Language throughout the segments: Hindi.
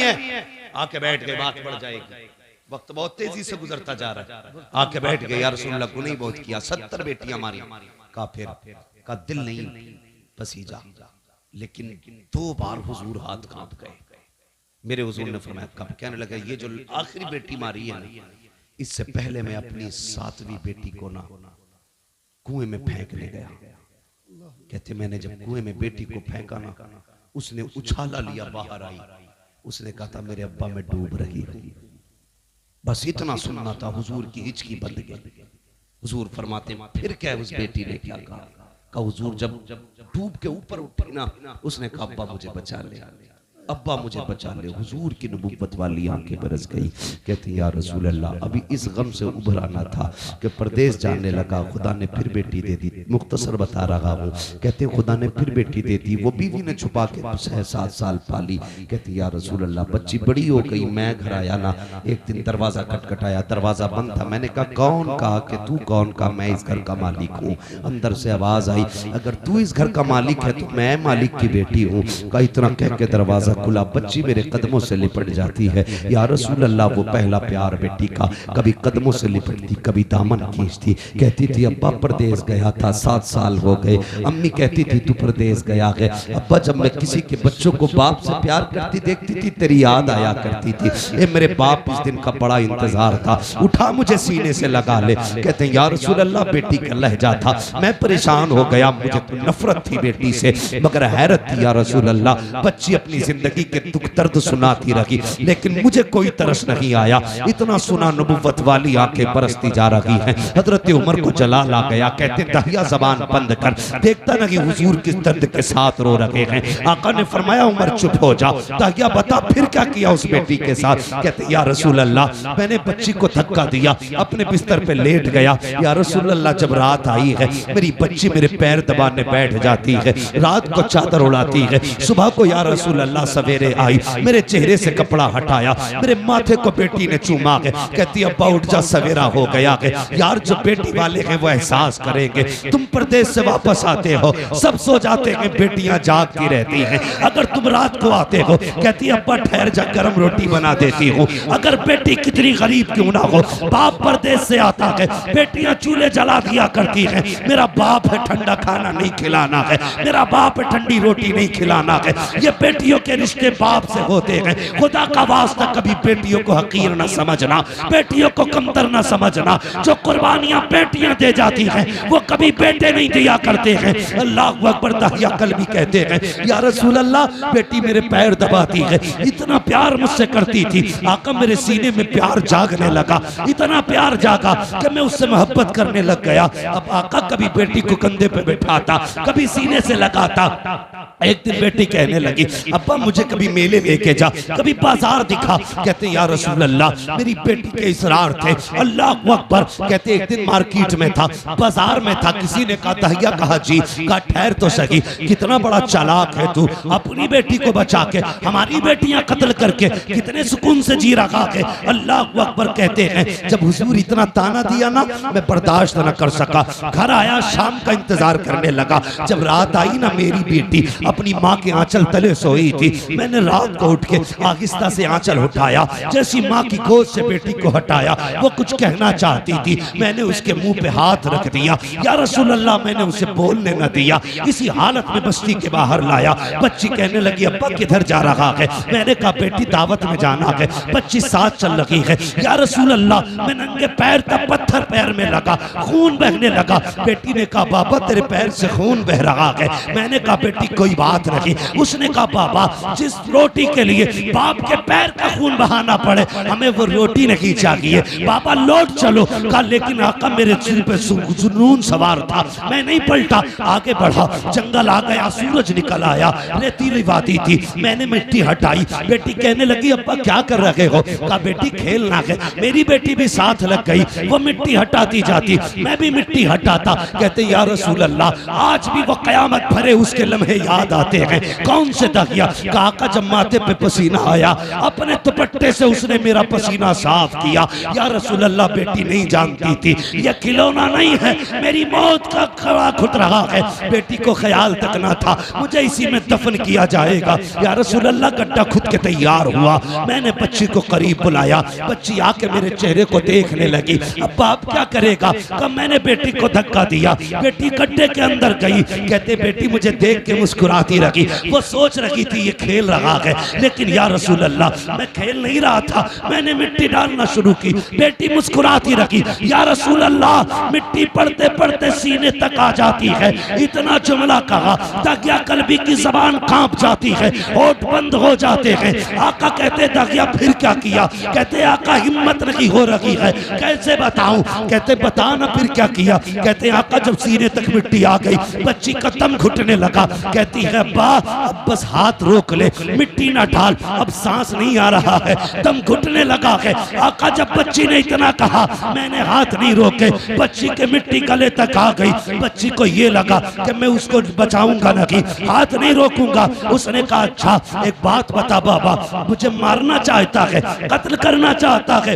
है। आके बैठ गए, बात बढ़ जाएगी, वक्त बहुत तेजी से गुजरता जा रहा है। आके बैठ गए, या रसूल अल्लाह गुनाह बहुत किया, 70 बेटियां मारी। का फिर का दिल नहीं पसीजा, लेकिन 2 बार हुजूर हाथ कांप गए। मेरे हुजूर ने फरमाया कब? कहने लगा ये जो आखिरी बेटी मारी है ना, इससे पहले मैं अपनी 7वीं बेटी को ना कुएं में फेंकने गया। कहते मैंने जब कुएं में बेटी को फेंका ना, उसने उछाला लिया, बाहर आई। उसने कहा था मेरे अब्बा मैं डूब रही हूं। बस इतना सुनना था, हुजूर की हिचकी बंद गई। हुजूर फरमाते फिर क्या उस बेटी ने क्या कहा? हुजूर जब डूब के ऊपर उठी ना, उसने कहा अब्बा मुझे बचा ले, अब्बा मुझे बचा ले। हुजूर की नबुव्वत वाली आंखें बरस गई। कहते या रसूल अल्लाह, अभी इस गम से उभरा ना था कि परदेश जाने लगा, खुदा ने फिर बेटी दे दी। मुख्तसर बता रहा हूँ। कहते खुदा ने फिर बेटी दे दी, वो बीवी ने छुपा के 6-7 साल पाली। कहते या रसूल अल्लाह, बच्ची बड़ी हो गई, मैं घर आया ना, एक दिन दरवाजा खटखटाया, दरवाजा बंद था। मैंने कहा कौन? कहा कि तू कौन? कहा मैं इस घर का मालिक हूँ। अंदर से आवाज आई, अगर तू इस घर का मालिक है तो मैं मालिक की बेटी हूँ। कहा इतना कह के दरवाजा खुला, बच्ची मेरे कदमों से लिपट जाती है। या रसूल अल्लाह, वो पहला प्यार बेटी का, कभी कदमों से लिपटती, कभी दामन खींचती। कहती थी अब्बा परदेश गया था, 7 साल हो गए। अम्मी कहती थी तू परदेश गया है। अब्बा जब मैं किसी के बच्चों को बाप से प्यार करती देखती थी, तेरी याद आया करती थी। ए मेरे बाप इस दिन का बड़ा इंतजार था, उठा मुझे सीने से लगा ले। कहते हैं या रसूल अल्लाह, बेटी का लहजा था, मैं परेशान हो गया, मुझे तो नफरत थी बेटी से, मगर हैरत थी या रसूल अल्लाह, बच्ची अपनी जिंदगी के दुख दर्द सुनाती रही, लेकिन मुझे कोई तरस नहीं आया। इतना सुना, नबुव्वत वाली आंखें बरसती जा रही हैं। हजरत उमर को जलाल आ गया। कहते दहिया जबान बंद कर, देखता ना कि हुजूर किस दर्द के साथ रो रहे हैं। आका ने फरमाया उमर चुप हो जा। दहिया बता फिर क्या किया उस बेटी के साथ? कहते या रसूल अल्लाह, मैंने बच्ची को धक्का दिया, अपने बिस्तर पे लेट गया। या रसूल अल्लाह, जब रात आई है, मेरी बच्ची मेरे पैर दबाने बैठ जाती है, रात को चादर उड़ाती है। सुबह को या रसूल अल्लाह सवेरे आई, मेरे चेहरे से कपड़ा हटाया, मेरे माथे को बेटी ने चूमा है। कहती अब्बा उठ जा, सवेरा हो गया है। यार जो बेटी वाले हैं वो एहसास करेंगे, तुम परदेश से वापस आते हो, सब सो जाते हैं, बेटियां जागती रहती हैं। अगर तुम रात को आते हो, कहती अब्बा ठहर जा, गरम रोटी बना देती हूँ। अगर बेटी कितनी गरीब क्यों ना हो, बाप परदेश से आता है, बेटियां चूल्हे जला दिया करती हैं। मेरा बाप है, ठंडा खाना नहीं खिलाना है, मेरा बाप है, ठंडी रोटी नहीं खिलाना है। ये बेटियों के रिश्ते बाप से होते हैं। खुदा का वास्ता कभी बेटियों को हकीर न समझना, बेटियों को कमतर न समझना। जो कुर्बानियां बेटियां दे जाती हैं वो कभी बेटे नहीं दिया करते हैं। अल्लाहु अकबर। दहिया कल भी कहते हैं या रसूल अल्लाह, बेटी मेरे पैर दबाती है, इतना प्यार मुझसे करती थी। आका मेरे सीने में प्यार जागने लगा, इतना प्यार जागा कि मैं उससे मोहब्बत करने लग गया। अब आका कभी बेटी को कंधे पे बैठाता, कभी सीने से लगाता। एक दिन बेटी कहने लगी अब्बा मुझे कभी मेले लेके जा, कभी बाजार दिखा। कहते या रसूल अल्लाह, मेरी बेटी के इसरार थे। अल्लाह अकबर। कहते एक दिन मार्केट में था, बाजार में था, किसी ने कहा दहिया कहा जी। कहा ठहर तो सही, कितना बड़ा चालाक है तू, अपनी बेटी को बचा के हमारी बेटियां कत्ल करके कितने सुकून से जी रहा है। अल्लाह अकबर। कहते हैं जब हुजूर इतना ताना दिया ना, मैं बर्दाश्त न कर सका, घर आया, शाम का इंतजार करने लगा। जब रात आई ना, मेरी बेटी अपनी माँ के आंचल तले सोई थी। मैंने रात को उठ के आहिस्ता से आंचल उठाया, जैसी माँ की गोद से बेटी को हटाया, वो कुछ कहना चाहती थी, मैंने उसके मुंह पे हाथ रख दिया। या रसूल अल्लाह, मैंने उसे बोलने न दिया, इसी हालत में बस्ती के बाहर लाया। बच्ची कहने लगी अब्बा किधर जा रहा है? मैंने कहा बेटी दावत में जाना है। बच्ची साथ चल रही है। या रसूल अल्लाह, मैं नंगे पैर था, पत्थर पैर में लगा, खून बहने लगा। बेटी ने कहा बाबा तेरे पैर से खून बह रहा है। मैंने कहा बेटी कोई बात नहीं। उसने कहा बाबा जिस रोटी के लिए बाप के पैर का खून बहाना पड़े, हमें वो रोटी नहीं चाहिए, बाबा लौट चलो। कहा लेकिन आका मेरे सिर पे जुनून सवार था, मैं नहीं पलटा, आगे बढ़ा। जंगल आ गया, सूरज निकल आया, रेतीली वादी थी, मैंने मिट्टी हटाई। बेटी कहने लगी अब्बा क्या कर रहे हो? कहा बेटी खेलना है। मेरी बेटी भी साथ लग गई, वो मिट्टी हटाती जाती, मैं भी मिट्टी हटाता। कहते या रसूल अल्लाह, आज भी वो कयामत भरे उसके लम्हे याद आते हैं। कौन से दहिया? आका जब माथे पे पसीना आया अपने दुपट्टे से उसने मेरा पसीना साफ किया। या रसूल अल्लाह, बेटी नहीं जानती थी यह खिलौना नहीं है, मेरी मौत का खड़ा खुद रहा है। बेटी को ख्याल तक ना था मुझे इसी में दफन किया जाएगा। या रसूल अल्लाह, गड्ढा खुद के तैयार हुआ। मैंने बच्ची को करीब बुलाया, बच्ची आके मेरे चेहरे को देखने लगी। अब बाप क्या करेगा? कब मैंने बेटी को धक्का दिया, बेटी गड्ढे के अंदर गई। कहते बेटी मुझे देख के मुस्कुराती रही। वो सोच रही थी ये खेल रहा है, लेकिन या रसूल अल्लाह मैं खेल नहीं रहा था। मैंने मिट्टी डालना शुरू की, बेटी मुस्कुराती रही। या रसूल अल्लाह, मिट्टी पड़ते पड़ते सीने तक आ जाती है। इतना जुमला कहा दागिया कल्बी की जबान कांप जाती है, होठ बंद हो जाते हैं। आका कहते दागिया फिर क्या किया? कहते आका हिम्मत नहीं हो रही है, कैसे बताऊं? कहते बता ना फिर क्या किया? कहते आका जब सीने तक मिट्टी आ गई बच्ची का दम घुटने लगा। कहती है बा अब बस हाथ रोक ले, मिट्टी ना डाल, अब सांस नहीं आ रहा है, दम घुटने लगा है। आका जब बच्ची ने इतना कहा मैंने हाथ नहीं रोके, बच्ची के मिट्टी गले तक आ गई। बच्ची को ये लगा कि मैं उसको बचाऊंगा नहीं, हाथ नहीं रोकूंगा। उसने कहा अच्छा एक बात बता बाबा, मुझे मारना चाहता है, कत्ल करना चाहता है।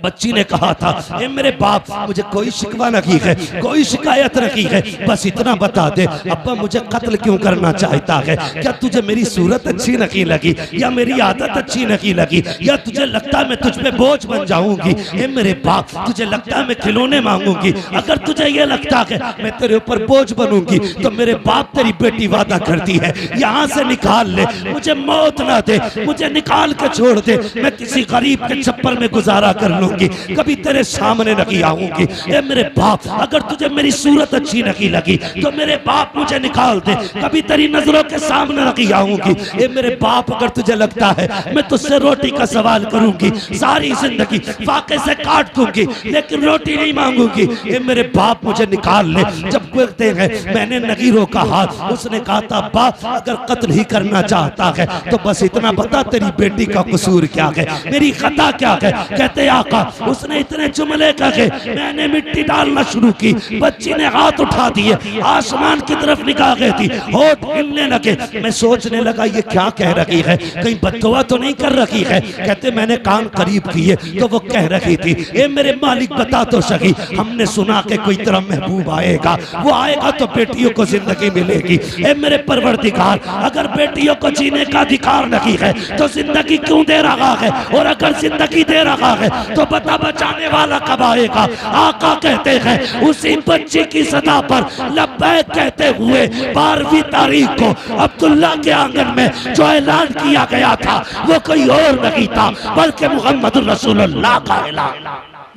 बच्ची ने कहा था ए मेरे बाप, मुझे कोई शिकवा नहीं है, कोई शिकायत नहीं है, बस इतना बता दे अब्बा मुझे कत्ल क्यों करना चाहता है? क्या तुझे मेरी सूरत अच्छी नहीं लगी, या मेरी आदत अच्छी नहीं लगी, या तुझे लगता है मैं तुझ पे बोझ बन जाऊंगी? ए मेरे बाप, तुझे लगता है मैं खिलौने मांगूंगी? अगर तुझे ये लगता है मैं तेरे ऊपर बोझ बनूंगी तो मेरे बाप तेरी बेटी वादा करती है यहाँ से निकाल ले, मुझे मौत ना दे, मुझे निकाल के छोड़ दे, मैं किसी गरीब के छप्पर में गुजारा कर लूं, कभी तेरे सामने नहीं आऊंगी। ए मेरे बाप, अगर तुझे मेरी सूरत अच्छी नहीं लगी तो मेरे बाप मुझे निकाल दे, कभी तेरी नजरों के सामने नहीं आऊंगी। ए मेरे बाप, अगर तुझे लगता है मैं तुझसे रोटी का सवाल करूंगी, सारी जिंदगी फाके से काट दूंगी, लेकिन रोटी नहीं मांगूंगी। ए मेरे बाप, मुझे निकाल ले। जब कहते हैं मैंने नहीं रोका हाथ, उसने कहा था बाप अगर कत्ल ही करना चाहता है तो बस इतना बता तेरी बेटी का कसूर क्या है, मेरी खता क्या है? कहते आका उसने इतने जुमले कहे, मैंने मिट्टी डालना शुरू की, बच्ची ने हाथ उठा दिए, आसमान की तरफ निगाह गई थी, होठ हिलने लगे। मैं सोचने लगा ये क्या कह रही है, कहीं बददुआ तो नहीं कर रही है? कहते मैंने कान करीब किए तो वो कह रही थी ए मेरे मालिक बता तो सही, हमने सुना कि कोई तेरा महबूब आएगा, वो आएगा तो बेटियों को जिंदगी मिलेगी। ए मेरे परवरदिगार, अगर बेटियों को जीने का अधिकार नहीं है तो जिंदगी क्यों दे रहा है? और अगर जिंदगी दे रहा है तो बता बचाने वाला कब आएगा? आका कहते हैं उसी बच्चे की सदा पर लब्बैक कहते हुए 12वीं तारीख को अब्दुल्ला के आंगन में जो ऐलान किया गया था वो कोई और नहीं था बल्कि मोहम्मद रसूलुल्लाह का ऐलान।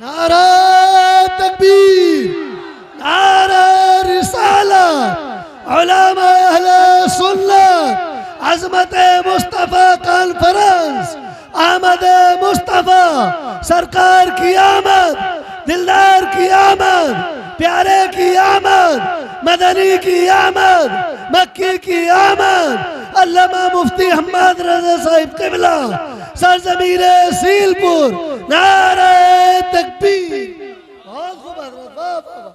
नारा तकबीर, नारा रिसालत, उलमा अहले सुन्नत, अज़मत मुस्तफा कॉन्फ्रेंस, आमद मुस्तफा सरकार की आमद, दिलदार की आमद, प्यारे की आमद, मदनी की आमद, मक्की की आमद, अल्लामा मुफ्ती हम्मद रज़ा साहिब क़िबला सरज़मीरे सीलपुर, नारे तकबीर। बहुत खूब हज़रत, वाह वाह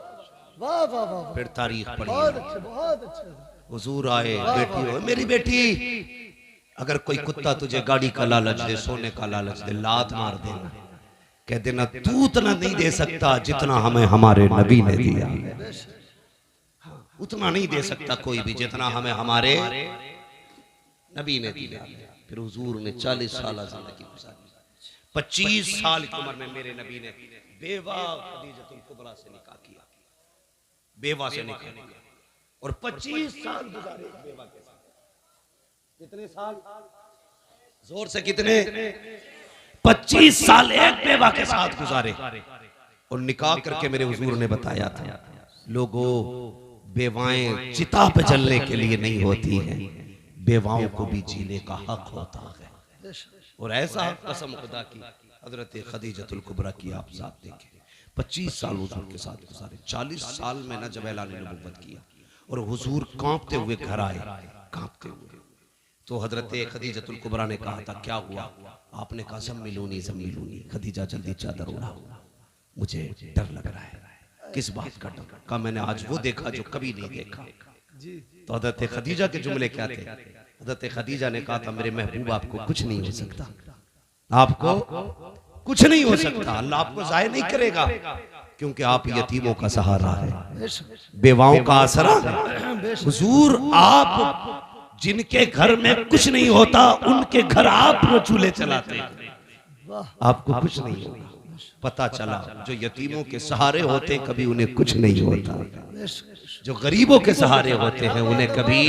वाह वाह वाह। फिर तारीख पढ़ी, बहुत अच्छे, बहुत अच्छे। हुजूर आए, बेटी हो मेरी बेटी, अगर कोई कुत्ता तुझे गाड़ी का लालच दे, सोने का लालच दे, लात मार देना, कह देना तू उतना नहीं दे सकता जितना हमें हमारे नबी ने दिया, उतना नहीं दे सकता कोई भी जितना हमें हमारे नबी ने दिया। फिर हुजूर ने 40 साल जिंदगी गुजारी, 25 साल की उम्र में मेरे नबी ने बेवा खदीजतुल कुबरा से निकाह किया, बेवा से निकाह किया, और 25 साल गुजारे बेवा के साथ। कितने साल? जोर से कितने? 25 साल एक बेवा के साथ गुजारे, और निकाह करके मेरे हुजूर ने बताया था लोगों, बेवाएं चिता पे जलने के लिए नहीं होती हैं, बेवाओं को भी जीने का हक होता है। और ऐसा कसम खुदा की हजरत खदीजतुल कुबरा की आप साथ देखें, 25 साल हुजूर के साथ गुजारे, 40 साल में न जब ऐलान नबुव्वत किया और हुजूर कांपते हुए घर आए, कांपते हुए, तो हजरत खदीजतुल कुबरा ने कहा था क्या हुआ? आपने कहा ज़म्मिलूनी। खदीजा जल्दी चादर उड़ाओ, मुझे डर लग रहा है। किस बात का डर? कहा मैंने आज वो देखा जो कभी नहीं देखा। तो हजरत खदीजा के जुमले क्या थे? हज़रत खदीजा ने कहा था मेरे महबूब आपको कुछ नहीं हो सकता, आपको कुछ नहीं हो सकता, अल्लाह आपको ज़ाय नहीं करेगा, क्योंकि आप यतीमों का सहारा है, बेवाओं का आसरा है। हुजूर आप जिनके घर में कुछ नहीं होता उनके घर आप वो चूल्हे चलाते हैं, आपको कुछ नहीं होगा। पता चला जो यतीमों के सहारे होते हैं कभी उन्हें कुछ नहीं होता, जो गरीबों के सहारे होते हैं उन्हें कभी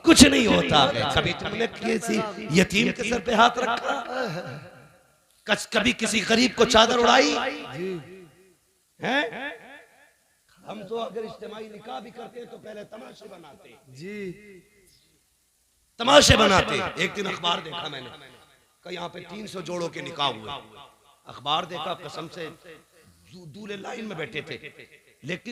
कुछ नहीं होता है। कभी तुमने किसी यतीम के सर पे हाथ रखा, कभी किसी गरीब को चादर उड़ाई है? हम तो अगर इज्तिमाई निकाह भी करते हैं तो पहले तमाशे बनाते जी, तमाशे बनाते। एक दिन अखबार देखा मैंने, कहीं यहाँ पे 300 जोड़ों के निकाह हुए। अखबार देखा, कसम से दूल्हे लाइन में बैठे थे, लेकिन